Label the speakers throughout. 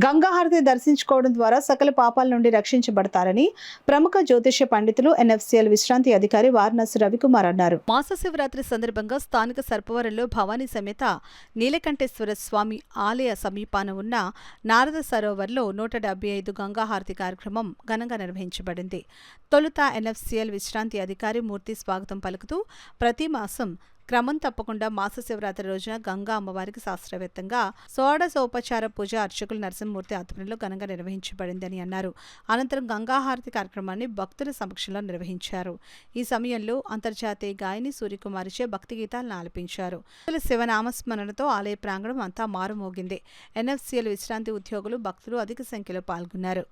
Speaker 1: గంగాహారతి దర్శించుకోవడం ద్వారా సకల పాపాల నుండి రక్షించబడతారని ప్రముఖ జ్యోతిష్య పండితులు ఎన్ఎఫ్సిఎల్ విశ్రాంతి అధికారి వారణాసి రవికుమార్ అన్నారు. మాస శివరాత్రి సందర్భంగా స్థానిక సర్పవరంలో భవానీ సమేత నీలకంఠేశ్వర స్వామి ఆలయ సమీపాన ఉన్న నారద సరోవర్లో 175 గంగాహారతి కార్యక్రమం ఘనంగా నిర్వహించబడింది. తొలుత ఎన్ఎఫ్సిఎల్ విశ్రాంతి అధికారి మూర్తి స్వాగతం పలుకుతూ ప్రతి మాసం క్రమం తప్పకుండా మాస శివరాత్రి రోజున గంగా అమ్మవారికి శాస్త్రవేత్తంగా షోడశోపచార పూజ అర్చకులు నరసింహమూర్తి ఆధ్వర్యంలో ఘనంగా నిర్వహించబడిందని అన్నారు. అనంతరం గంగాహారతి కార్యక్రమాన్ని భక్తుల సమక్షంలో నిర్వహించారు. ఈ సమయంలో అంతర్జాతీయ గాయని సూర్యకుమారిచే భక్తి గీతాలను ఆలపించారు. శివనామస్మరణతో ఆలయ ప్రాంగణం అంతా మారుమోగింది. ఎన్ఎఫ్సిఎల్ విశ్రాంతి ఉద్యోగులు భక్తులు అధిక సంఖ్యలో పాల్గొన్నారు.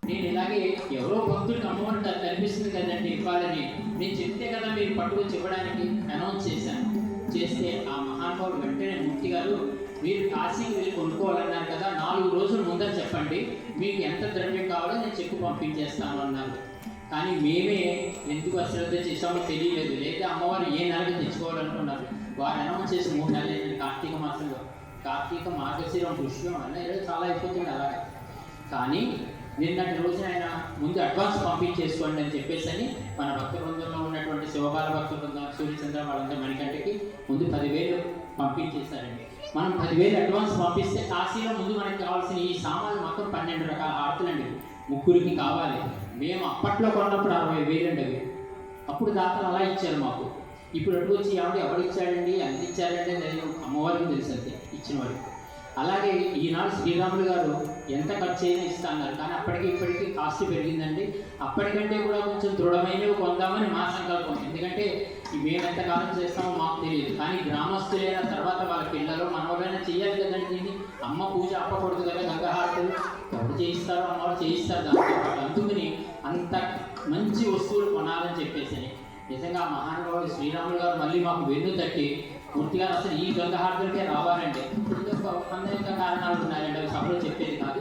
Speaker 2: చేస్తే ఆ మహానుభావుడు వెంటనే మూర్తి గారు, మీరు కాశీకి వెళ్ళి కొనుక్కోవాలన్నారు కదా, 4 రోజుల ముందర చెప్పండి, మీకు ఎంత ద్రవ్యం కావాలో నేను చెక్కు పంపించేస్తాను అన్నారు. కానీ మేమే ఎందుకు అశ్రద్ధ చేసామో తెలియలేదు. లేదా అమ్మవారు ఏ నెలకు తెచ్చుకోవాలనుకున్నారు. వారు అనౌన్స్ చేసి 3 నెలలు అయింది. కార్తీక మాసంలో కార్తీక మార్గశిరం పుష్యం అన్న చాలా అయిపోతుంది అలాగా. కానీ నిన్నటి రోజున ఆయన ముందు అడ్వాన్స్ పంపించేసుకోండి అని చెప్పేసి అని మన భక్త బృందంలో ఉన్నటువంటి శివబాల భక్త బృందం, సూర్యచంద్ర వాళ్ళంతా మణికంటకి ముందు 10,000 పంపించేశారండి. మనం 10,000 అడ్వాన్స్ పంపిస్తే కాశీలో ముందు మనకి కావాల్సిన ఈ సామాన్లు మొత్తం 12 రకాల హారతులండి, ముగ్గురికి కావాలి. మేము అప్పట్లో కొన్నప్పుడు 60,000 అండి అవి. అప్పుడు దాతలు అలా ఇచ్చారు మాకు. ఇప్పుడు అటు వచ్చి ఎవరిచ్చాడండి, ఎంత ఇచ్చారండి నేను అమ్మవారికి తెలుసు అంతే ఇచ్చిన వాడికి. అలాగే ఈనాడు శ్రీరాములు గారు ఎంత ఖర్చు అయినా ఇస్తున్నారు. కానీ అప్పటికి ఇప్పటికీ కాస్ట్ పెరిగిందండి. అప్పటికంటే కూడా కొంచెం దృఢమైనవి కొందామని మా సంకల్పం. ఎందుకంటే మేము ఎంతకాలం చేస్తామో మాకు తెలియదు. కానీ గ్రామస్తులైన తర్వాత వాళ్ళ పిల్లలు మనవరైనా చేయాలి కదండి. దీన్ని అమ్మ పూజ అప్పకూడదు కదా. గంగాహారతులు ఎవరు చేయిస్తారో అమ్మవారు చేయిస్తారు. దాంతోపాటు అందుకని అంత మంచి వస్తువులు కొనాలని చెప్పేసి నిజంగా మహానుభావుడు శ్రీరాములు గారు మళ్ళీ మాకు వెన్ను తట్టి పూర్తిగా అసలు ఈ గంగాహారతులకే రావాలండి. అనేక కారణాలు ఉన్నాయండి, అవి సభలో చెప్పేది కాదు.